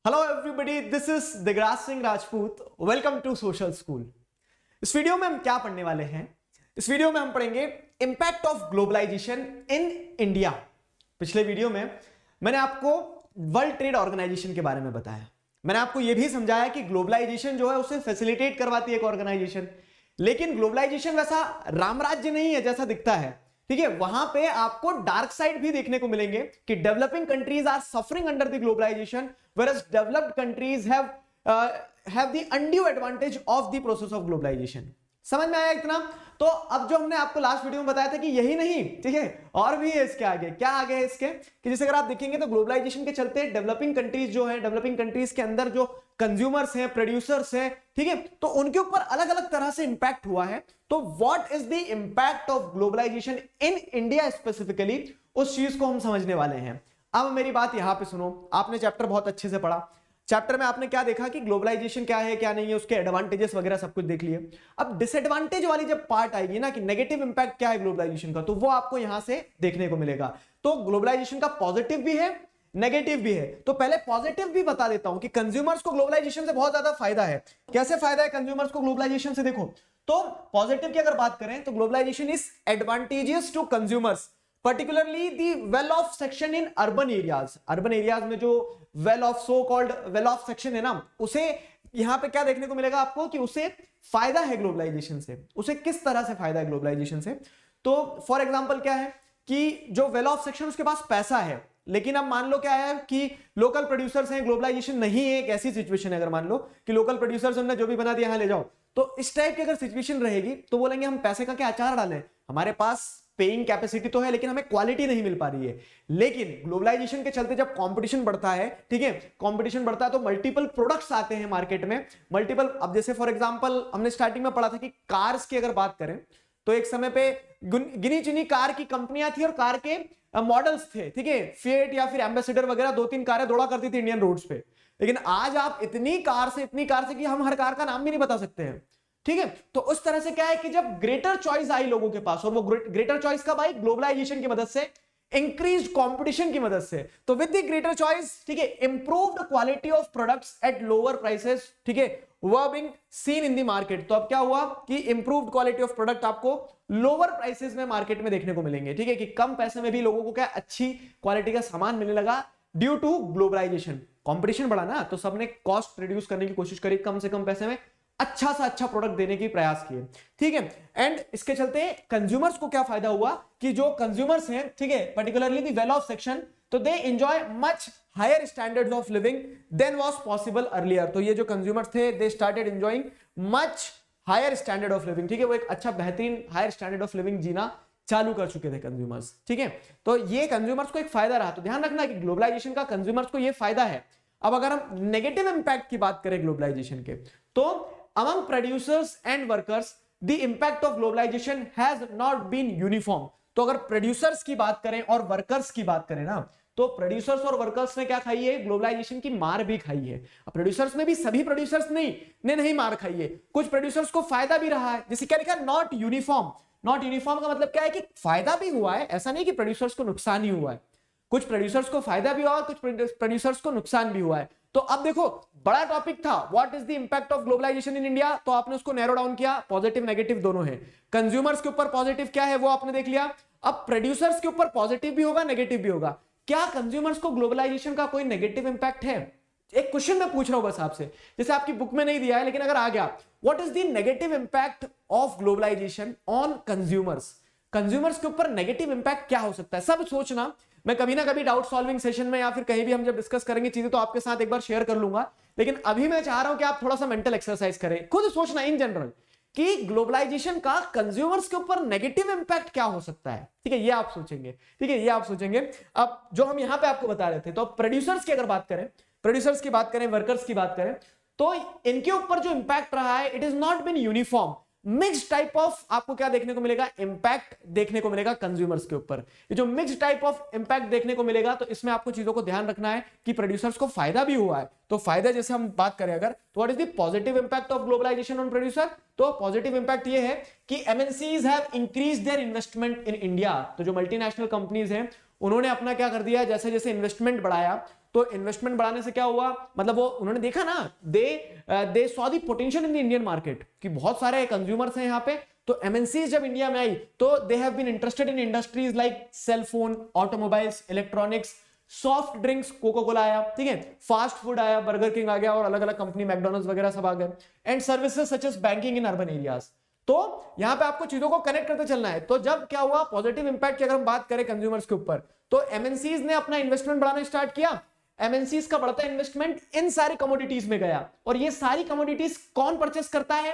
Hello everybody, this is Digraj Singh Rajput. Welcome to social school. इस video में हम क्या पढ़ने वाले हैं? इस वीडियो में हम पढ़ेंगे impact of globalization in India. पिछले वीडियो में मैंने आपको वर्ल्ड ट्रेड ऑर्गेनाइजेशन के बारे में बताया। मैंने आपको यह भी समझाया कि ग्लोबलाइजेशन जो है उसे फैसिलिटेट करवाती है एक ऑर्गेनाइजेशन, लेकिन ग्लोबलाइजेशन वैसा रामराज्य नहीं है जैसा दिखता है। ठीक है, वहां पे आपको डार्क साइड भी देखने को मिलेंगे कि developing countries are suffering under the globalization whereas developed countries have the undue advantage of the process of globalization। समझ में आया इतना? तो अब जो हमने आपको लास्ट वीडियो में बताया था कि यही नहीं, ठीक है, और भी है इसके आगे। क्या आगे है इसके कि जैसे अगर आप देखेंगे तो ग्लोबलाइजेशन के चलते डेवलपिंग कंट्रीज जो है, डेवलपिंग कंट्रीज के अंदर जो कंज्यूमर्स हैं, प्रोड्यूसर्स हैं, ठीक है, तो उनके ऊपर अलग अलग तरह से इंपैक्ट हुआ है। तो what is the impact of globalization in India specifically, उस चीज को हम समझने वाले हैं। अब मेरी बात यहां पे सुनो। आपने चैप्टर बहुत अच्छे से पढ़ा। चैप्टर में आपने क्या देखा कि ग्लोबलाइजेशन क्या है क्या नहीं है, उसके एडवांटेजेस वगैरह सब कुछ देख लिए। अब डिसएडवांटेज वाली जब पार्ट आएगी ना कि नेगेटिव इंपैक्ट क्या है ग्लोबलाइजेशन का, तो वो आपको यहां से देखने को मिलेगा। तो ग्लोबलाइजेशन का पॉजिटिव भी है, नेगेटिव भी है। तो पहले पॉजिटिव भी बता देता हूं कि कंज्यूमर्स को ग्लोबलाइजेशन से बहुत ज्यादा फायदा है। कैसे फायदा है कंज्यूमर्स को ग्लोबलाइजेशन से? देखो, तो पॉजिटिव की अगर बात करें तो globalization is advantageous to consumers, particularly the well off section in urban areas। Urban areas में जो well off, so called well off section है ना, उसे यहां पे क्या देखने को मिलेगा आपको कि उसे फायदा है ग्लोबलाइजेशन से। उसे किस तरह से फायदा है ग्लोबलाइजेशन से? तो फॉर एग्जांपल क्या है कि जो वेल ऑफ सेक्शन, उसके पास पैसा है, लेकिन अब मान लो क्या है कि लोकल प्रोड्यूसर्स हैं, ग्लोबलाइजेशन नहीं है, एक ऐसी सिचुएशन है अगर मान लो कि लोकल प्रोड्यूसर्स हमने जो भी बना दिया यहां ले जाओ, तो इस टाइप की अगर सिचुएशन रहेगी तो बोलेंगे हम पैसे का क्या अचार डालें, हमारे पास पेइंग कैपेसिटी तो है लेकिन हमें क्वालिटी नहीं मिल पा रही है। लेकिन ग्लोबलाइजेशन के चलते जब कंपटीशन बढ़ता है, ठीक है, कंपटीशन बढ़ता है तो मल्टीपल प्रोडक्ट्स आते हैं मार्केट में, मल्टीपल। अब जैसे फॉर एग्जांपल हमने स्टार्टिंग में पढ़ा था कि कार्स की अगर बात करें तो एक समय पे गिनी चुनी कार की कंपनियां थी और कार के मॉडल्स थे, ठीक है, फिएट या फिर एम्बेसडर वगैरह, दो तीन कारें दौड़ा करती थी इंडियन रोड्स पे। लेकिन आज आप इतनी कार से कि हम हर कार का नाम भी नहीं बता सकते हैं, ठीक है। तो उस तरह से क्या है कि जब ग्रेटर चॉइस आई लोगों के पास, और वो ग्रेटर चॉइस कब आई? ग्लोबलाइजेशन की मदद से, इंक्रीज कंपटीशन की मदद से। तो विद द ग्रेटर चॉइस, ठीक है, improved quality of products at lower prices, ठीक है, were being seen in the market. तो अब क्या हुआ कि इंप्रूव्ड क्वालिटी ऑफ प्रोडक्ट आपको लोअर प्राइसेस में मार्केट में देखने को मिलेंगे, ठीक है, कि कम पैसे में भी लोगों को क्या अच्छी क्वालिटी का सामान मिलने लगा ड्यू टू ग्लोबलाइजेशन। कंपटीशन बढ़ा ना, तो सबने कॉस्ट रिड्यूस करने की कोशिश करी, कम से कम पैसे में अच्छा सा अच्छा प्रोडक्ट देने की प्रयास किए, ठीक है। एंड इसके चलते कंज्यूमर्स को क्या फायदा हुआ कि जो कंज्यूमर्स हैं, ठीक है, particularly the well off section, तो they enjoy much higher standards of living than was possible earlier. तो ये जो कंज्यूमर्स थे, they started enjoying much higher standard of living, ठीक है, वो एक अच्छा बेहतरीन हायर स्टैंडर्ड ऑफ लिविंग जीना चालू कर चुके थे कंज्यूमर्स, ठीक है। तो ये कंज्यूमर्स को एक फायदा रहा। तो ध्यान रखना कि ग्लोबलाइजेशन का कंज्यूमर्स को ये फायदा है। अब अगर हम नेगेटिव इंपैक्ट की बात करें ग्लोबलाइजेशन के, तो among producers and workers the impact of globalization has not been uniform। तो अगर प्रोड्यूसर्स की बात करें और वर्कर्स की बात करें ना, तो प्रोड्यूसर्स और वर्कर्स ने क्या खाई है? ग्लोबलाइजेशन की मार भी खाई है। अब प्रोड्यूसर्स में भी सभी प्रोड्यूसर्स नहीं मार खाई है, कुछ प्रोड्यूसर्स को फायदा भी रहा है। जैसे क्या लिखा? Not uniform. नॉट यूनिफॉर्म का मतलब क्या है कि फायदा भी हुआ है, ऐसा नहीं कि प्रोड्यूसर्स को नुकसान ही हुआ है। कुछ प्रोड्यूसर्स को फायदा भी हुआ और कुछ प्रोड्यूसर्स को नुकसान भी हुआ है। तो अब देखो, बड़ा टॉपिक था what is the impact of globalization in India, तो आपने उसको नैरो डाउन किया, पॉजिटिव नेगेटिव दोनों है। कंज्यूमर्स के ऊपर पॉजिटिव क्या है वो आपने देख लिया। अब प्रोड्यूसर्स के ऊपर पॉजिटिव भी होगा, नेगेटिव भी होगा। क्या कंज्यूमर्स को ग्लोबलाइजेशन का कोई नेगेटिव इंपैक्ट है? एक क्वेश्चन मैं पूछ रहा हूं बस आपसे, जैसे आपकी बुक में नहीं दिया है लेकिन अगर आ गया, what is the negative impact of globalization on consumers? Consumers के ऊपर नेगेटिव इंपैक्ट क्या हो सकता है? सब सोचना, मैं कभी ना कभी डाउट सॉल्विंग सेशन में या फिर कहीं भी हम जब डिस्कस करेंगे चीजें तो आपके साथ एक बार शेयर कर लूंगा, लेकिन अभी मैं चाह रहा हूं कि आप थोड़ा सा मेंटल एक्सरसाइज करें, खुद सोचना इन जनरल कि ग्लोबलाइजेशन का कंज्यूमर्स के ऊपर नेगेटिव इंपैक्ट क्या हो सकता है, ठीक है, ये आप सोचेंगे, ठीक है, ये आप सोचेंगे। अब जो हम यहां पे आपको बता रहे थे, तो प्रोड्यूसर्स की अगर बात करें, प्रोड्यूसर्स की बात करें, वर्कर्स की बात करें, तो इनके ऊपर जो इंपैक्ट रहा है, it is not been uniform. Mix type of आपको क्या देखने को मिलेगा? इंपैक्ट देखने को मिलेगा कंज्यूमर्स के ऊपर। ये जो मिक्स टाइप ऑफ इंपैक्ट देखने को मिलेगा, तो इसमें आपको चीजों को ध्यान रखना है कि प्रोड्यूसर्स को फायदा भी हुआ है। तो फायदा जैसे हम बात करें अगर, तो what is the positive impact of globalization on producer? तो पॉजिटिव इंपैक्ट ये है कि MNCs have increased their investment in India. तो जो मल्टीनेशनल कंपनीज हैं उन्होंने अपना क्या कर दिया, जैसे जैसे इन्वेस्टमेंट बढ़ाया तो इन्वेस्टमेंट बढ़ाने से क्या हुआ, मतलब वो उन्होंने देखा ना, they saw the potential in the Indian market कि बहुत सारे कंज्यूमर्स हैं यहाँ पे। तो एमएनसीज जब इंडिया में आई तो they have been interested in industries like cell phone, automobiles, electronics, soft drinks, Coca Cola आया, ठीक है, फास्ट फूड आया, बर्गर किंग आ गया और अलग अलग कंपनी मैकडॉनल्ड्स वगैरह सब आ गए, and services such as banking in urban areas. तो यहां पे आपको चीजों को कनेक्ट करते चलना है। तो जब क्या हुआ, पॉजिटिव इंपैक्ट की अगर हम बात करें कंज्यूमर्स के ऊपर, तो एमएनसीज ने अपना इन्वेस्टमेंट बढ़ाना स्टार्ट किया। एमएनसीज का बढ़ता इन्वेस्टमेंट इन सारी कमोडिटीज में गया, और ये सारी कमोडिटीज कौन परचेस करता है,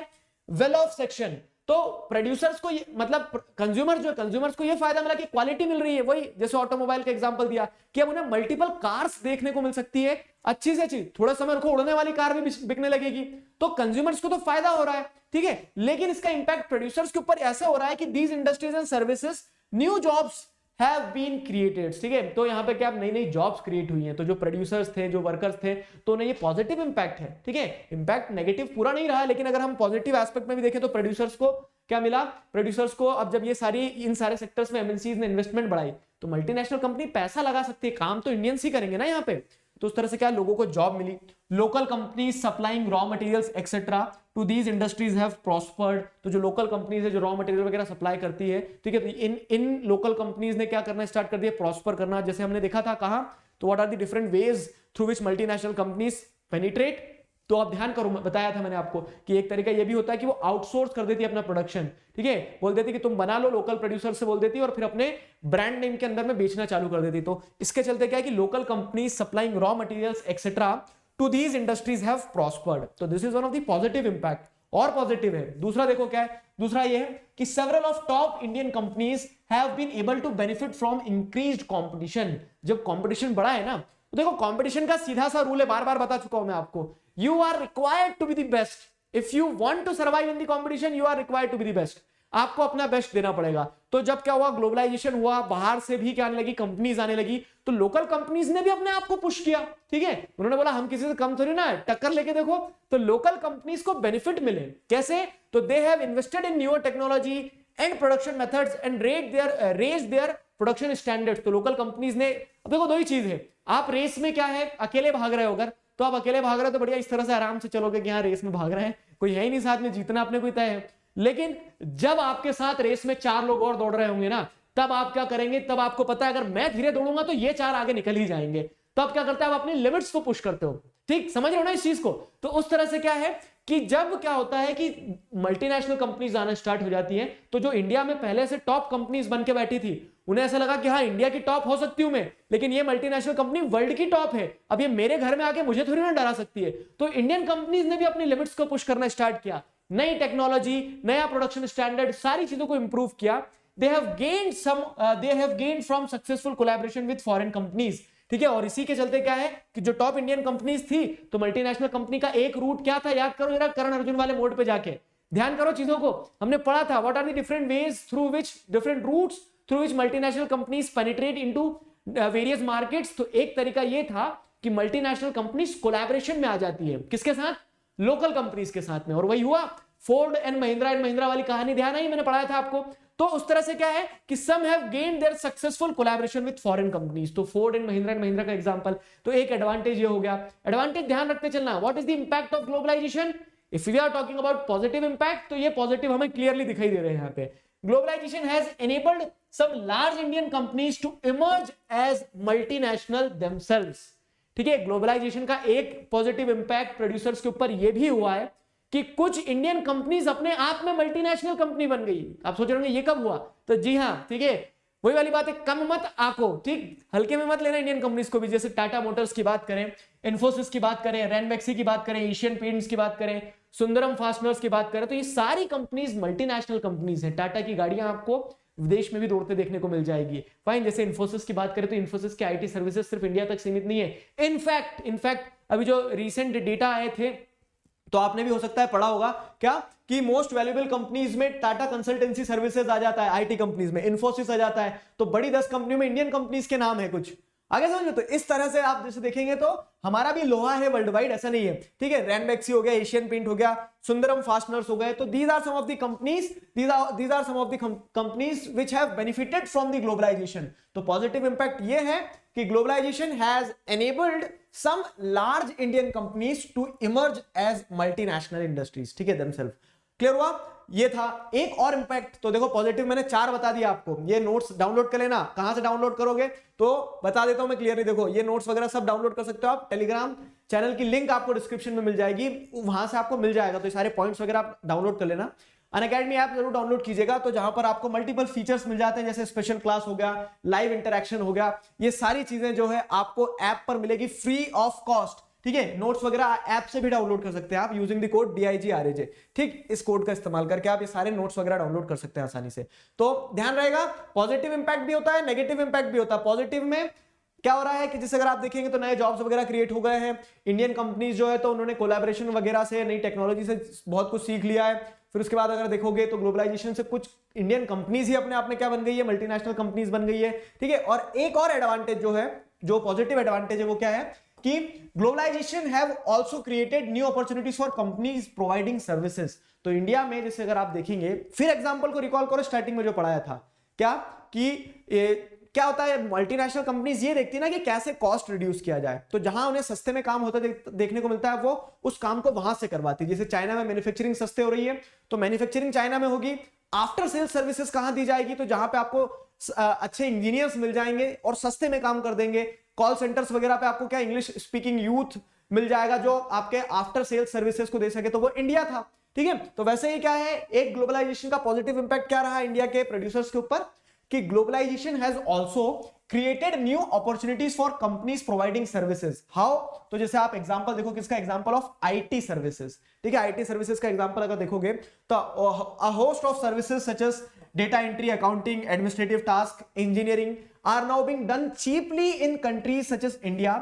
वेल ऑफ सेक्शन। तो प्रोड्यूसर्स को मतलब कंज्यूमर्स को ये फायदा मिला कि क्वालिटी मिल रही है, वही जैसे ऑटोमोबाइल का एग्जांपल दिया कि अब उन्हें मल्टीपल कार्स देखने को मिल सकती है, अच्छी से अच्छी, थोड़ा समय उनको उड़ने वाली कार भी बिकने लगेगी। तो कंज्यूमर्स को तो फायदा हो रहा है, ठीक है, लेकिन इसका इंपैक्ट प्रोड्यूसर्स के ऊपर ऐसे हो रहा है कि these industries and services, new jobs have been created, ठीक है। तो यहाँ पे क्या नई नई जॉब्स क्रिएट हुई हैं, तो जो प्रोड्यूसर्स थे, जो वर्कर्स थे, तो उन्हें ये पॉजिटिव इंपैक्ट है, ठीक है। इंपैक्ट नेगेटिव पूरा नहीं रहा, लेकिन अगर हम पॉजिटिव एस्पेक्ट में भी देखें तो प्रोड्यूसर्स को क्या मिला, प्रोड्यूसर्स को अब जब ये सारी इन सारे सेक्टर्स में एमएनसीज ने इन्वेस्टमेंट बढ़ाई, तो मल्टीनेशनल कंपनी पैसा लगा सकती है, काम तो इंडियंस ही करेंगे ना यहाँ पे। तो उस तरह से क्या लोगों को जॉब मिली, local companies supplying raw materials etcetera to these industries have prospered. तो जो लोकल कंपनीज है जो रॉ मटेरियल वगैरह सप्लाई करती है, ठीक है, तो इन लोकल कंपनीज ने क्या करना स्टार्ट कर दिया, प्रॉस्पर करना। जैसे हमने देखा था कहा, तो what are the different ways through which multinational companies penetrate. तो आप ध्यान करो, बताया था मैंने आपको कि एक तरीका ये भी होता है कि वो आउटसोर्स कर देती है अपना प्रोडक्शन, ठीक है, बोल देती कि तुम बना लो, लोकल प्रोड्यूसर से बोल देती है, और फिर अपने ब्रांड नेम के अंदर में बेचना चालू कर देती। तो इसके चलते क्या है कि local company supplying raw materials etcetera to these industries have prospered. तो this is one of the positive impact. और पॉजिटिव है दूसरा, देखो क्या है दूसरा, ये है कि several of top Indian companies have been able to benefit from increased competition. जब कंपटीशन बढ़ा है ना, तो देखो कंपटीशन का सीधा सा रूल है, बार बार बता चुका हूं मैं आपको, you are required to be the best. If you want to survive in the competition, you are required to be the best. आपको अपना बेस्ट देना पड़ेगा। तो जब क्या हुआ, ग्लोबलाइजेशन हुआ, बाहर से भी क्या आने लगी, कंपनीज आने लगी, तो लोकल कंपनीज ने भी अपने आप को पुश किया, ठीक है, उन्होंने बोला हम किसी से कम थोड़ी ना है, टक्कर लेके देखो। तो लोकल कंपनीज को बेनिफिट मिले कैसे, तो they have invested in newer technology and production methods and raise their production standards. तो लोकल कंपनीज ने, अब देखो दो ही चीज है, आप रेस में क्या है, अकेले भाग रहे हो, अगर तो आप अकेले भाग रहे हो तो बढ़िया इस तरह से आराम से चलोगे कि हाँ रेस में भाग रहे हैं, कोई है ही नहीं साथ में, जीतना अपने कोई तय है। लेकिन जब आपके साथ रेस में 4 लोग और दौड़ रहे होंगे ना, तब आप क्या करेंगे, तब आपको पता है अगर मैं धीरे दौड़ूंगा तो ये 4 आगे निकल ही जाएंगे। तो आप क्या करते हैं, आप अपनी लिमिट्स को पुश करते हो, ठीक, समझ रहे हो ना इस चीज को। तो उस तरह से क्या है कि जब क्या होता है कि मल्टीनेशनल कंपनीज आना स्टार्ट हो जाती हैं, तो जो इंडिया में पहले से टॉप कंपनीज बन के बैठी थी, उन्हें ऐसा लगा कि हाँ इंडिया की टॉप हो सकती हूं मैं, लेकिन ये मल्टीनेशनल कंपनी वर्ल्ड की टॉप है, अब ये मेरे घर में आके मुझे थोड़ी ना डरा सकती है। तो इंडियन कंपनीज ने भी अपनी लिमिट्स को पुश करना स्टार्ट किया, नई टेक्नोलॉजी, नया प्रोडक्शन स्टैंडर्ड, सारी चीजों को इंप्रूव किया। They have gained from successful collaboration with foreign companies, ठीक है। और इसी के चलते क्या है कि जो टॉप इंडियन कंपनीज थी, तो मल्टीनेशनल कंपनी का एक रूट क्या था, याद करो जरा, करण अर्जुन वाले मोड पे जाके ध्यान करो चीजों को, हमने पढ़ा था what are the different ways through which, different routes through which multinational companies penetrate into various markets. तो एक तरीका ये था कि मल्टीनेशनल कंपनीज कोलैबोरेशन में आ जाती है, किसके साथ, लोकल कंपनीज के साथ में, और वही हुआ फोर्ड एंड महिंद्रा वाली कहानी ध्यान आई, मैंने पढ़ाया था आपको। तो उस तरह से क्या है कि some have gained their successful collaboration with foreign companies. तो फोर्ड एंड महिंद्रा का एग्जांपल, तो एक एडवांटेज ये हो गया। एडवांटेज ध्यान रखते चलना, what is the impact of globalization, if we are talking about positive impact, तो ये पॉजिटिव हमें क्लियरली दिखाई दे रहे हैं यहाँ पे। Globalization has enabled some large Indian companies to emerge as multinational themselves, ठीक है। ग्लोबलाइजेशन का एक पॉजिटिव इंपैक्ट प्रोड्यूसर्स के ऊपर यह भी हुआ है कि कुछ इंडियन कंपनीज अपने आप में मल्टीनेशनल कंपनी बन गई। आप सोच रहे होंगे ये कब हुआ, तो जी हाँ, ठीक है, वही वाली बात है, कम मत आको, ठीक, हल्के में मत लेना इंडियन कंपनीज को भी। जैसे टाटा मोटर्स की बात करें, इन्फोसिस की बात करें, रैनबैक्सी की बात करें, एशियन पेंट्स की बात करें, सुंदरम फास्टनर्स की बात करें, तो ये सारी कंपनीज मल्टीनेशनल कंपनीज हैं। टाटा की गाड़ियां आपको विदेश में भी दौड़ते देखने को मिल जाएगी। फाइन, जैसे इन्फोसिस की बात करें तो इन्फोसिस के आईटी सर्विसेज सिर्फ इंडिया तक सीमित नहीं है। इनफैक्ट अभी जो रिसेंट डेटा आए थे, तो आपने भी हो सकता है पढ़ा होगा क्या कि मोस्ट वैल्यूएबल कंपनीज में टाटा कंसल्टेंसी सर्विसेज आ जाता है, आईटी कंपनीज में इन्फोसिस आ जाता है। तो बड़ी 10 कंपनियों में इंडियन कंपनीज के नाम है कुछ, आगे समझ लो। तो इस तरह से आप जैसे देखेंगे तो हमारा भी लोहा है वर्ल्ड वाइड, ऐसा नहीं है, ठीक है। रैनबैक्सी हो गया, एशियन पेंट हो गया, सुंदरम फास्टनर्स हो गए। तो these are some of the companies, these are some of the companies which have benefited from the globalization। तो पॉजिटिव इंपैक्ट ये है कि globalization has enabled some large Indian companies to emerge as multinational industries, ठीक है, themselves। Clear हुआ? ये था एक और इंपैक्ट। तो देखो पॉजिटिव मैंने 4 बता दिया आपको। ये नोट्स डाउनलोड कर लेना। कहां से डाउनलोड करोगे तो बता देता हूं मैं क्लियरली। देखो ये नोट्स वगैरह सब डाउनलोड कर सकते हो आप। टेलीग्राम चैनल की लिंक आपको डिस्क्रिप्शन में मिल जाएगी, वहां से आपको मिल जाएगा। तो ये सारे पॉइंट्स वगैरह आप डाउनलोड कर लेना। अनअकैडमी ऐप जरूर डाउनलोड कीजिएगा, तो जहां पर आपको मल्टीपल फीचर्स मिल जाते हैं, जैसे स्पेशल क्लास हो गया, लाइव इंटरेक्शन हो गया, ये सारी चीजें जो है आपको ऐप पर मिलेगी फ्री ऑफ कॉस्ट, ठीक है। नोट्स वगैरह ऐप से भी डाउनलोड कर सकते हैं आप यूजिंग द कोड DIGRAJ, ठीक। इस कोड का इस्तेमाल करके आप ये सारे नोट्स वगैरह डाउनलोड कर सकते हैं आसानी से। तो ध्यान रहेगा, पॉजिटिव इंपैक्ट भी होता है, नेगेटिव इंपैक्ट भी होता है। पॉजिटिव में क्या हो रहा है कि जैसे अगर आप देखेंगे तो नए जॉब्स वगैरह क्रिएट हो गए हैं। इंडियन कंपनीज जो है तो उन्होंने कोलैबोरेशन वगैरह से, नई टेक्नोलॉजी से बहुत कुछ सीख लिया है। फिर उसके बाद अगर देखोगे तो ग्लोबलाइजेशन से कुछ इंडियन कंपनीज ही अपने आप में क्या बन गई है, मल्टीनेशनल कंपनीज बन गई है, ठीक है। और एक और एडवांटेज जो है, जो पॉजिटिव एडवांटेज है वो क्या है कि globalization have also created new opportunities for companies providing services. तो इंडिया में जैसे अगर आप देखेंगे, फिर एग्जांपल को रिकॉल करो स्टार्टिंग में जो पढ़ाया था, क्या कि क्या होता है, मल्टीनेशनल कंपनीज ये देखती है ना कि कैसे कॉस्ट रिड्यूस किया जाए। तो जहां उन्हें सस्ते में काम होता देखने को मिलता है, वो उस काम को वहां से करवाती है। जैसे चाइना में मैन्युफैक्चरिंग सस्ते हो रही है, तो मैन्युफैक्चरिंग चाइना में होगी। आफ्टर सेल्स सर्विसेज कहां दी जाएगी, तो जहां पे आपको अच्छे इंजीनियर्स मिल जाएंगे और सस्ते में काम कर देंगे। कॉल सेंटर्स वगैरह पे आपको क्या, इंग्लिश स्पीकिंग यूथ मिल जाएगा जो आपके आफ्टर सेल्स सर्विसेज को दे सके। तो वो इंडिया था, ठीक है। तो वैसे ही क्या है, एक ग्लोबलाइजेशन का पॉजिटिव इंपैक्ट क्या रहा इंडिया के प्रोड्यूसर्स के ऊपर कि globalization has also created new opportunities for companies providing services. How? तो जैसे आप एग्जांपल देखो किसका, एग्जांपल ऑफ आईटी सर्विसेज, ठीक है। आईटी सर्विसेज का एग्जांपल अगर देखोगे तो a host of services such as data entry, accounting, administrative task, engineering are now being done cheaply in countries such as India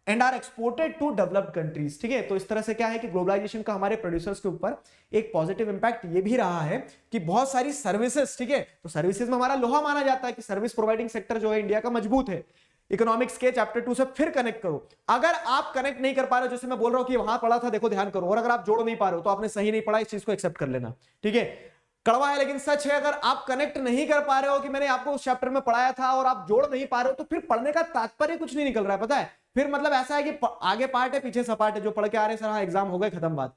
and are exported to developed countries, ठीक है। तो इस तरह से क्या है कि ग्लोबलाइजेशन का हमारे प्रोड्यूसर्स के ऊपर एक पॉजिटिव इंपैक्ट ये भी रहा है कि बहुत सारी सर्विसेज, ठीक है। तो सर्विसेज में हमारा लोहा माना जाता है कि सर्विस प्रोवाइडिंग सेक्टर जो है इंडिया का मजबूत है। इकोनॉमिक्स के चैप्टर 2 से फिर कनेक्ट करो। अगर आप कनेक्ट नहीं कर पा रहे हो, जैसे मैं बोल रहा हूं कि वहां पढ़ा था, देखो ध्यान करो, और अगर आप जोड़ नहीं पा रहे हो तो आपने सही नहीं पढ़ा, इस चीज को एक्सेप्ट कर लेना, ठीक है। कड़वा है लेकिन सच है। अगर आप कनेक्ट नहीं कर पा रहे हो कि मैंने आपको उस चैप्टर में पढ़ाया था और आप जोड़ नहीं पा रहे हो, तो फिर पढ़ने का तात्पर्य कुछ नहीं निकल रहा है, पता है। फिर मतलब ऐसा है कि आगे पार्ट है पीछे सपाट है, जो पढ़ के आ रहे हैं सर हाँ एग्जाम हो गए खत्म बात।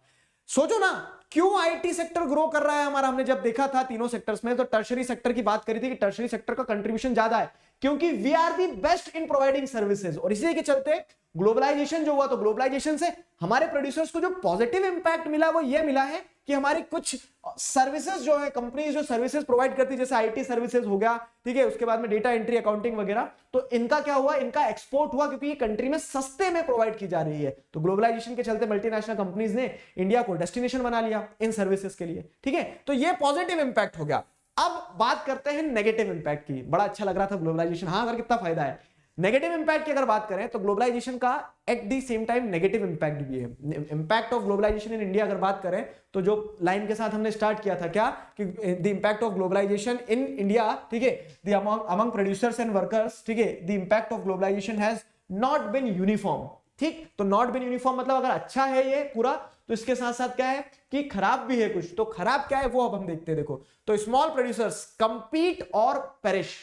सोचो ना क्यों आईटी सेक्टर ग्रो कर रहा है हमारा। हमने जब देखा था तीनों सेक्टर्स में, तो टर्शरी सेक्टर की बात करी थी कि टर्शरी सेक्टर का कंट्रीब्यूशन ज्यादा है, क्योंकि we are the best in providing services. और इसी के चलते ग्लोबलाइजेशन जो हुआ, तो ग्लोबलाइजेशन से हमारे प्रोड्यूसर्स को जो पॉजिटिव इंपैक्ट मिला वो ये मिला है कि हमारी कुछ सर्विसेज जो है, कंपनीज जो सर्विसेज प्रोवाइड करती है, जैसे आईटी सर्विसेज हो गया, ठीक है, उसके बाद में डेटा एंट्री, अकाउंटिंग वगैरह, तो इनका क्या हुआ, इनका एक्सपोर्ट हुआ, क्योंकि ये कंट्री में सस्ते में प्रोवाइड की जा रही है। तो ग्लोबलाइजेशन के चलते मल्टीनेशनल कंपनीज ने इंडिया को डेस्टिनेशन बना लिया इन सर्विसेज के लिए, ठीक है। तो ये पॉजिटिव इंपैक्ट हो गया। अब बात करते हैं नेगेटिव इंपैक्ट की। बड़ा अच्छा लग रहा था ग्लोबलाइजेशन, हाँ अगर कितना फायदा है। नेगेटिव इंपैक्ट की अगर बात करें तो ग्लोबलाइजेशन का at the same time negative impact भी है। Impact of globalization in India अगर बात करें तो जो लाइन के साथ हमने स्टार्ट किया था क्या, कि the impact of globalization in India, ठीक है, the among producers and workers, ठीक है, the impact of globalization has not been uniform, ठीक। तो नॉट बीन यूनिफॉर्म मतलब अगर अच्छा है ये पूरा, तो इसके साथ साथ क्या है कि खराब भी है कुछ। तो खराब क्या है वो अब हम देखते हैं। देखो तो स्मॉल प्रोड्यूसर्स कंपीट और पेरिश।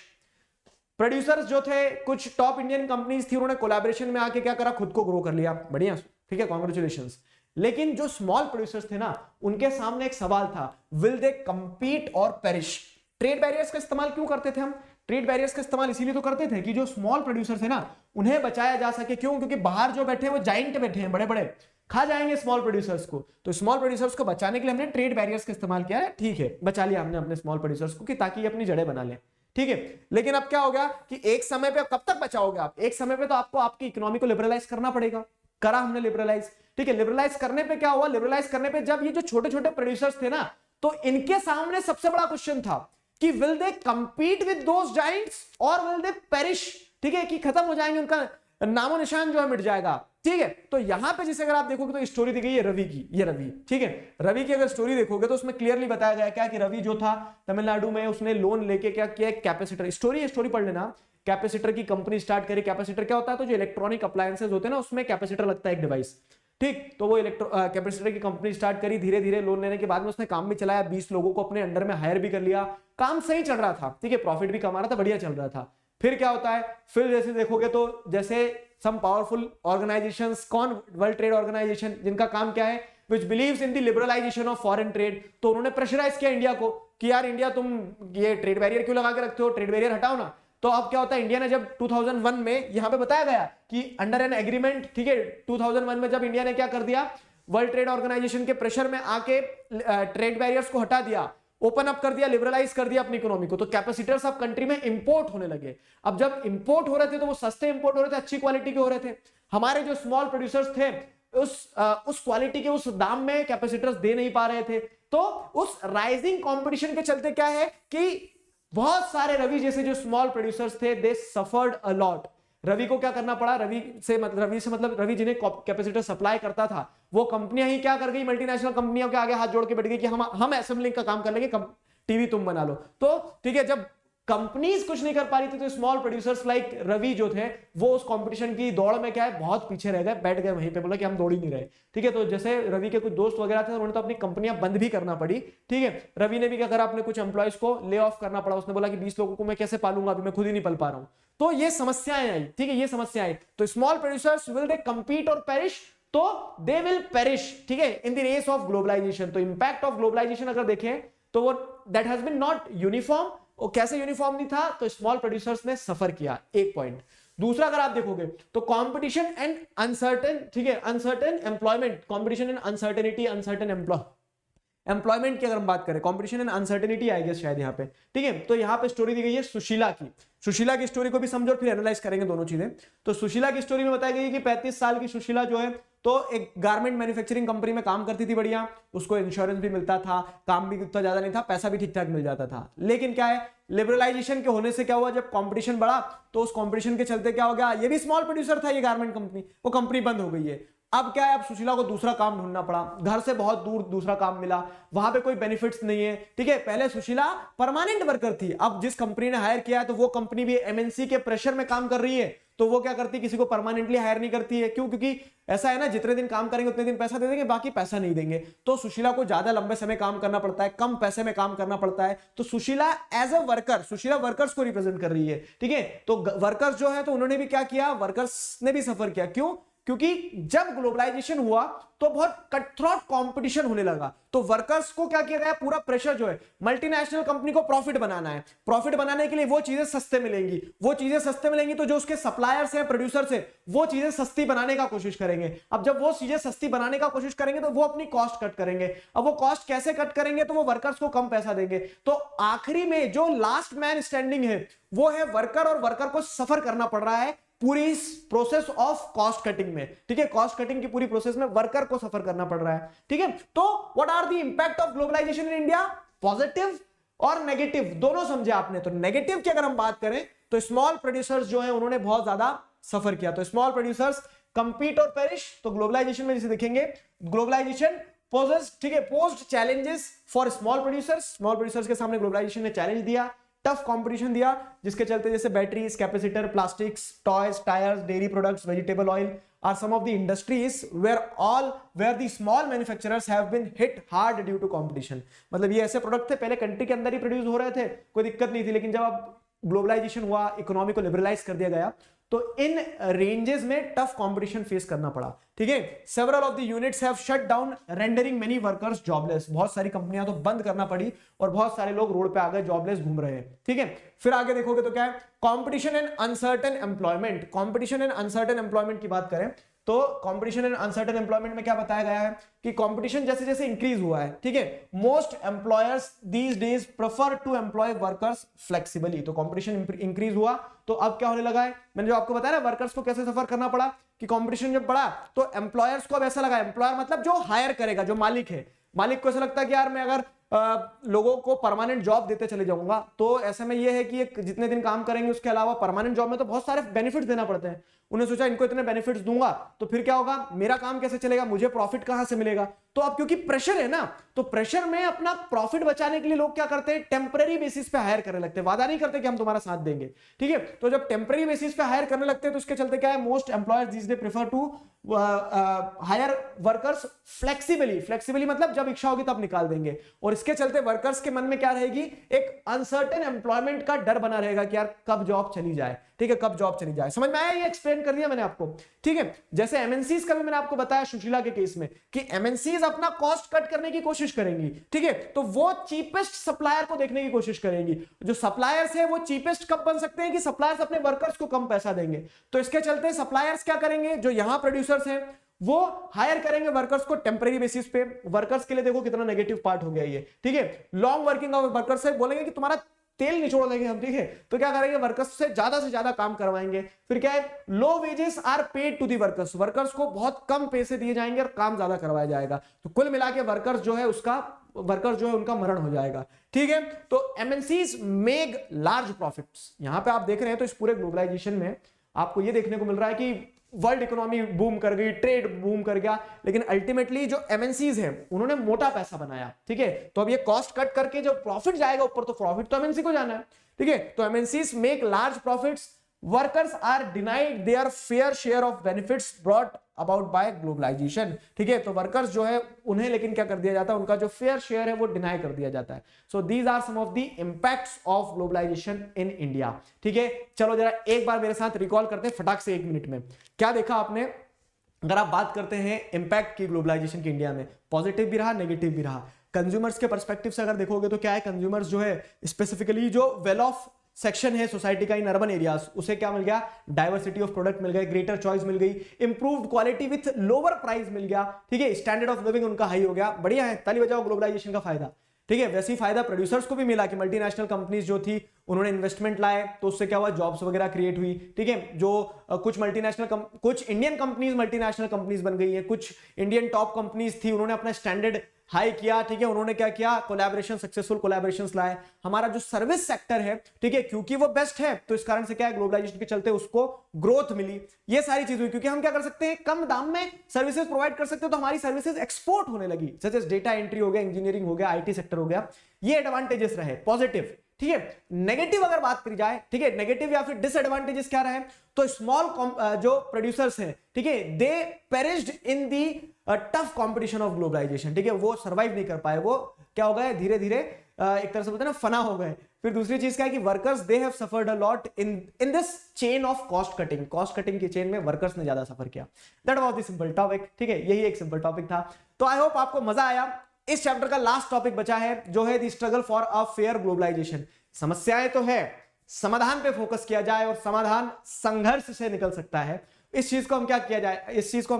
प्रोड्यूसर्स जो थे, कुछ टॉप इंडियन कंपनीज थी, उन्होंने कोलैबोरेशन में आके क्या करा, खुद को ग्रो कर लिया, बढ़िया, ठीक है, कांग्रेचुलेशंस। लेकिन जो स्मॉल प्रोड्यूसर्स थे ना, उनके सामने एक सवाल था, विल दे कंपीट और पेरिश। ट्रेड बैरियर्स का इस्तेमाल क्यों करते थे हम? ट्रेड बैरियर्स का इस्तेमाल इसीलिए तो करते थे कि जो स्मॉल प्रोड्यूसर्स है ना, उन्हें बचाया जा सके। क्यों? क्योंकि बाहर जो बैठे हैं वो जाइंट बैठे हैं, बड़े बड़े, खा जाएंगे स्मॉल प्रोड्यूसर्स को। तो स्मॉल प्रोड्यूसर्स को बचाने के लिए हमने ट्रेड बैरियर्स का इस्तेमाल किया है, ठीक है, बचा लिया हमने अपने स्मॉल प्रोड्यूसर्स को कि ताकि ये अपनी जड़ें बना ले, ठीक है। लेकिन अब क्या हो गया कि एक समय पे, कब तक बचाओगे आप? एक समय पे तो आपको आपकी इकोनॉमी को लिबरलाइज करना पड़ेगा। करा हमने लिबरलाइज, ठीक है। लिबरलाइज करने पे क्या हुआ, लिबरलाइज करने पे जब ये जो छोटे छोटे प्रोड्यूसर्स थे ना, तो इनके सामने सबसे बड़ा क्वेश्चन था कि will they compete with those Giants और विल दे पेरिश, ठीक है, कि खत्म हो जाएंगे, उनका नामो निशान जो है मिट जाएगा, ठीक है। तो यहां पे जैसे अगर आप देखोगे तो स्टोरी दी गई है रवि की, ये रवि, ठीक है, रवि की अगर स्टोरी देखोगे तो उसमें क्लियरली बताया गया क्या कि रवि जो था तमिलनाडु में, उसने लोन लेके क्या किया, कैपेसिटर, स्टोरी पढ़ लेना कैपेसिटर की कंपनी स्टार्ट करी। कैपेसिटर क्या होता है, तो जो इलेक्ट्रॉनिक अप्लायंसेज होते हैं ना उसमें कैपेसिटर लगता है एक डिवाइस, ठीक। तो वो कैपेसिटर की कंपनी स्टार्ट करी, धीरे धीरे लोन लेने के बाद में उसने काम भी चलाया, 20 लोगों को अपने अंडर में हायर भी कर लिया, काम सही चल रहा था, ठीक है, प्रॉफिट भी कमा रहा था, बढ़िया चल रहा था। फिर क्या होता है, फिर जैसे देखोगे तो जैसे सम पावरफुल ऑर्गेनाइजेशंस, कौन, वर्ल्ड ट्रेड ऑर्गेनाइजेशन, जिनका काम क्या है, which believes in the liberalisation of foreign trade, तो उन्होंने प्रेशराइज किया इंडिया को कि यार इंडिया तुम ये ट्रेड बैरियर क्यों लगा के रखते हो, ट्रेड बैरियर हटाओ ना। तो अब क्या होता है, इंडिया ने जब 2001 में, यहां पे बताया गया कि अंडर एन एग्रीमेंट, ठीक है, 2001 में जब इंडिया ने क्या कर दिया, वर्ल्ड ट्रेड ऑर्गेनाइजेशन के प्रेशर में आके ट्रेड बैरियर्स को हटा दिया, ओपन अप कर दिया, लिबरलाइज कर दिया अपनी इकोनॉमी को, तो कैपेसिटर्स अब कंट्री में इंपोर्ट होने लगे। अब जब इंपोर्ट हो रहे थे तो वो सस्ते इंपोर्ट हो रहे थे, अच्छी क्वालिटी के हो रहे थे। हमारे जो स्मॉल प्रोड्यूसर्स थे उस क्वालिटी के, उस दाम में कैपेसिटर्स दे नहीं पा रहे थे। तो उस राइजिंग कंपटीशन के चलते क्या है कि बहुत सारे रवि जैसे जो स्मॉल प्रोड्यूसर्स थे, दे सफर्ड अ लॉट। रवि को क्या करना पड़ा, रवि से मतलब रवि जिन्हें कैपेसिटर सप्लाई करता था, वो कंपनियां ही क्या कर गई, मल्टीनेशनल कंपनियों के आगे हाथ जोड़ के बैठ गई कि हम असेंबलिंग का काम कर लेंगे, टीवी तुम बना लो। तो ठीक है, जब कंपनीज कुछ नहीं कर पा रही थी तो स्मॉल प्रोड्यूसर्स लाइक रवि जो थे वो उस कंपटीशन की दौड़ में क्या है, बहुत पीछे रह गए, बैठ गए वहीं पे, बोला कि हम दौड़ ही नहीं रहे, ठीक है। तो जैसे रवि के कुछ दोस्त वगैरह थे, उन्होंने तो अपनी कंपनियां बंद भी करना पड़ी, ठीक है। रवि ने भी क्या करा, अपने कुछ एम्प्लॉयज को ले ऑफ करना पड़ा, उसने बोला कि 20 लोगों को मैं कैसे पालूंगा, अभी मैं खुद ही नहीं पल पा रहा हूं। तो ये समस्याएं आई, ठीक है, ये समस्या आई। तो small producers will they compete और पेरिश, तो दे विल पेरिश, ठीक है, in the race of globalization. तो इंपैक्ट ऑफ ग्लोबलाइजेशन अगर देखें तो वो that has been not uniform. और कैसे यूनिफॉर्म नहीं था, तो स्मॉल प्रोड्यूसर्स ने सफर किया, एक पॉइंट। दूसरा अगर आप देखोगे तो कंपटीशन एंड अनसर्टेन, ठीक है, uncertain employment, competition and uncertainty, uncertain employment की अगर हम बात करें, कंपटीशन एंड अनसर्टेनिटी आएगी शायद यहाँ पे, ठीक है। तो यहाँ पे स्टोरी दी गई है सुशीला की। सुशीला की स्टोरी को भी समझो, फिर एनालाइज करेंगे दोनों चीजें। तो सुशीला की स्टोरी में बताई गई है कि 35 साल की सुशीला जो है तो एक गारमेंट मैन्युफैक्चरिंग कंपनी में काम करती थी, बढ़िया, उसको इंश्योरेंस भी मिलता था, काम भी उतना ज्यादा नहीं था, पैसा भी ठीक ठाक मिल जाता था। लेकिन क्या है, लिबरलाइजेशन के होने से क्या हुआ, जब कंपटीशन बढ़ा तो उस कंपटीशन के चलते क्या हो गया, ये भी स्मॉल प्रोड्यूसर था, ये गारमेंट कंपनी, वो कंपनी बंद हो गई है। अब क्या है, अब सुशीला को दूसरा काम ढूंढना पड़ा, घर से बहुत दूर दूसरा काम मिला, वहां पे कोई बेनिफिट्स नहीं है, ठीक है। पहले सुशीला परमानेंट वर्कर थी, अब जिस कंपनी ने हायर किया है तो वो कंपनी भी एमएनसी के प्रेशर में काम कर रही है, तो वो क्या करती है, किसी को परमानेंटली हायर नहीं करती है। क्यों? क्योंकि ऐसा है ना, जितने दिन काम करेंगे उतने दिन पैसा दे देंगे, बाकी पैसा नहीं देंगे। तो सुशीला को ज्यादा लंबे समय काम करना पड़ता है, कम पैसे में काम करना पड़ता है। तो Sushila as a worker, Sushila workers को रिप्रेजेंट कर रही है, ठीक है। तो वर्कर्स जो है तो उन्होंने भी क्या किया, वर्कर्स ने भी सफर किया। क्यों? क्योंकि जब ग्लोबलाइजेशन हुआ तो बहुत कट थ्रोट कंपटीशन होने लगा, तो वर्कर्स को क्या किया गया, पूरा प्रेशर जो है, मल्टीनेशनल कंपनी को प्रॉफिट बनाना है, प्रॉफिट बनाने के लिए वो चीजें सस्ते मिलेंगी, वो चीजें सस्ते मिलेंगी तो जो उसके सप्लायर्स हैं, प्रोड्यूसर्स हैं, वो चीजें सस्ती बनाने का कोशिश करेंगे। अब जब वो चीजें सस्ती बनाने का कोशिश करेंगे तो वो अपनी कॉस्ट कट करेंगे। अब वो कॉस्ट कैसे कट करेंगे, तो वो वर्कर्स को कम पैसा देंगे। तो आखिरी में जो लास्ट मैन स्टैंडिंग है वो है वर्कर, और वर्कर को सफर करना पड़ रहा है पूरी इस प्रोसेस ऑफ कॉस्ट कटिंग में, ठीक है। कॉस्ट कटिंग की पूरी प्रोसेस में वर्कर को सफर करना पड़ रहा है, ठीक है। तो what are the impact of globalization in India, positive और नेगेटिव, दोनों समझे आपने। तो नेगेटिव की अगर हम बात करें तो स्मॉल प्रोड्यूसर्स जो है उन्होंने बहुत ज्यादा सफर किया। तो स्मॉल प्रोड्यूसर्स कंपीट और पेरिश। तो ग्लोबलाइजेशन में जैसे देखेंगे, ग्लोबलाइजेशन पोजेस, ठीक है, posed challenges for small producers. Small producers के सामने ग्लोबलाइजेशन ने चैलेंज दिया, टफ कंपटीशन दिया, जिसके चलते जैसे batteries, capacitor, plastics, toys, tyres, dairy products, vegetable oil are some of the industries where the small manufacturers have been hit hard due to competition. मतलब ये ऐसे प्रोडक्ट थे, पहले कंट्री के अंदर ही प्रोड्यूस हो रहे थे, कोई दिक्कत नहीं थी, लेकिन जब अब ग्लोबलाइजेशन हुआ, इकोनॉमी को लिबरलाइज कर दिया गया, तो इन रेंजेस में टफ कंपटीशन फेस करना पड़ा, ठीक है। Several of the units have shut down, rendering many workers jobless. बहुत सारी कंपनियां तो बंद करना पड़ी और बहुत सारे लोग रोड पे आ गए, जॉबलेस घूम रहे हैं, ठीक है। फिर आगे देखोगे तो क्या है, competition and uncertain employment. Competition and uncertain employment की बात करें तो कंपटीशन एंड अनसर्टेन एम्प्लॉयमेंट में क्या बताया गया है कि कंपटीशन जैसे जैसे इंक्रीज हुआ है, ठीक है, most employers these days prefer to employ workers flexibly. तो कंपटीशन इंक्रीज हुआ तो अब क्या होने लगा है, मैंने जो आपको बताया ना वर्कर्स को कैसे सफर करना पड़ा, कि कंपटीशन जब बढ़ा तो एम्प्लॉयर्स को अब ऐसा लगा, एम्प्लॉयर मतलब जो हायर करेगा, जो मालिक है, मालिक को ऐसा लगता है कि यार मैं अगर लोगों को परमानेंट जॉब देते चले जाऊंगा, तो ऐसे में ये है कि एक जितने दिन काम करेंगे उसके अलावा परमानेंट जॉब में तो बहुत सारे बेनिफिट्स देना पड़ते हैं। उन्होंने सोचा इनको इतने बेनिफिट्स दूंगा तो फिर क्या होगा, मेरा काम कैसे चलेगा, मुझे प्रॉफिट कहां से मिलेगा। तो अब क्योंकि प्रेशर है ना, तो प्रेशर में अपना प्रॉफिट बचाने के लिए लोग क्या करते हैं, टेम्पररी बेसिस पे हायर करने लगते हैं, वादा नहीं करते कि हम तुम्हारा साथ देंगे, ठीक है। तो जब टेम्पररी बेसिस पे हायर करने लगते हैं तो उसके चलते क्या है, most employers this day prefer to hire workers flexibly मतलब जब इच्छा होगी तब निकाल देंगे। और इसके चलते वर्कर्स के मन में क्या रहेगी, एक अनसर्टेन एम्प्लॉयमेंट का डर बना रहेगा कि यार कब जॉब चली जाए, ठीक है, कब जॉब चली जाए। समझ में आया, ये एक्सप्लेन कर दिया मैंने आपको, ठीक है। जैसे एमएनसीज का भी मैंने आपको बताया सुशीला के केस में कि एमएनसीज अपना कॉस्ट कट करने की कोशिश करेंगी, ठीक है, तो वो चीपेस्ट सप्लायर को देखने की कोशिश करेंगी। जो सप्लायर्स है वो चीपेस्ट कब बन सकते हैं कि सप्लायर्स अपने वर्कर्स को कम पैसा देंगे। तो इसके चलते सप्लायर्स क्या करेंगे, जो यहां प्रोड्यूसर्स हैं वो हायर करेंगे वर्कर्स को टेम्पररी बेसिस पे। वर्कर्स के लिए देखो कितना नेगेटिव पार्ट हो गया ये, ठीक है। लॉन्ग वर्किंग वर्कर्स से बोलेंगे कि तुम्हारा तेल निचोड़ देंगे हम, ठीक है। तो क्या करेंगे, वर्कर्स से ज्यादा काम करवाएंगे। फिर क्या है, low wages are paid to the workers, वर्कर्स को बहुत कम पैसे दिए जाएंगे और काम ज्यादा करवाया जाएगा। तो कुल मिला के वर्कर्स जो है उनका मरण हो जाएगा, ठीक है। तो एमएनसीज मेक लार्ज प्रॉफिट्स। यहां पे आप देख रहे हैं तो इस पूरे ग्लोबलाइजेशन में आपको ये देखने को मिल रहा है कि वर्ल्ड इकोनॉमी बूम कर गई, ट्रेड बूम कर गया, लेकिन अल्टीमेटली जो एमएनसीज हैं उन्होंने मोटा पैसा बनाया, ठीक है। तो अब ये कॉस्ट कट करके जो प्रॉफिट जाएगा ऊपर, तो प्रॉफिट तो एमएनसी को जाना है, ठीक है। तो MNCs make large profits, workers are denied their fair share of benefits brought about by globalization, ठीक है। तो वर्कर्स जो है उन्हें लेकिन क्या कर दिया जाता है, उनका जो फेयर शेयर है वो डिनाई कर दिया जाता है। So these are some of the impacts of globalization in India, ठीक है। चलो जरा एक बार मेरे साथ रिकॉल करते हैं फटाक से 1 मिनट में। क्या देखा आपने, अगर आप बात करते हैं इंपैक्ट की ग्लोबलाइजेशन की इंडिया में, पॉजिटिव भी रहा नेगेटिव भी रहा। कंज्यूमर्स के पर्सपेक्टिव से अगर देखोगे तो क्या है, कंज्यूमर्स जो है स्पेसिफिकली जो वेल ऑफ सेक्शन है सोसाइटी का इन अर्बन एरियाज, उसे क्या मिल गया, डाइवर्सिटी ऑफ प्रोडक्ट मिल गए, ग्रेटर चॉइस मिल गई, improved quality with lower price मिल गया, ठीक है। स्टैंडर्ड ऑफ लिविंग उनका हाई हो गया, बढ़िया है, ताली बजाओ ग्लोबलाइजेशन का फायदा, ठीक है। वैसे ही फायदा प्रोड्यूसर्स को भी मिला कि मल्टीनेशनल कंपनीज जो थी उन्होंने इन्वेस्टमेंट लाए, तो उससे क्या हुआ, जॉब्स वगैरह क्रिएट हुई, ठीक है। जो कुछ इंडियन कंपनीज मल्टीनेशनल कंपनीज बन गई है, कुछ इंडियन टॉप कंपनीज थी उन्होंने अपना स्टैंडर्ड हाई किया, ठीक है। उन्होंने क्या किया, कोलैबोरेशन, सक्सेसफुल कोलैबोरेशंस लाए। हमारा जो सर्विस सेक्टर है, ठीक है, क्योंकि वो बेस्ट है तो इस कारण से क्या है, ग्लोबलाइजेशन के चलते उसको ग्रोथ मिली। ये सारी चीज हुई क्योंकि हम क्या कर सकते हैं, कम दाम में सर्विसेज प्रोवाइड कर सकते हैं, तो हमारी सर्विसेज एक्सपोर्ट होने लगी, जैसे डेटा एंट्री हो गया, इंजीनियरिंग हो गया, आईटी सेक्टर हो गया। ये एडवांटेजेस रहे पॉजिटिव, ठीक है। नेगेटिव अगर बात करी जाए, ठीक है, नेगेटिव या फिर डिसएडवांटेजेस क्या रहे, तो स्मॉल जो प्रोड्यूसर्स हैं, ठीक है, they perished in the tough competition of globalisation, ठीक है। वो सर्वाइव नहीं कर पाए, वो क्या हो गए, धीरे धीरे एक तरह से बोलते हैं ना, फना हो गए। फिर दूसरी चीज क्या है कि workers they have suffered a lot in this chain of cost cutting की चेन में वर्कर्स ने ज्यादा सफर किया। That was the simple topic, ठीक है, यही एक सिंपल टॉपिक था। तो आई होप आपको मजा आया। इस चैप्टर का लास्ट टॉपिक बचा है जो है the struggle for a fair globalization. समस्याएं तो है, समाधान पे फोकस किया जाए और समाधान संघर्ष से निकल सकता है। इस चीज को हम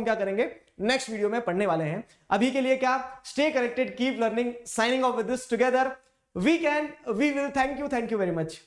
क्या करेंगे, नेक्स्ट वीडियो में पढ़ने वाले हैं। अभी के लिए क्या, stay connected, keep learning, signing off with this together we will. Thank you very much.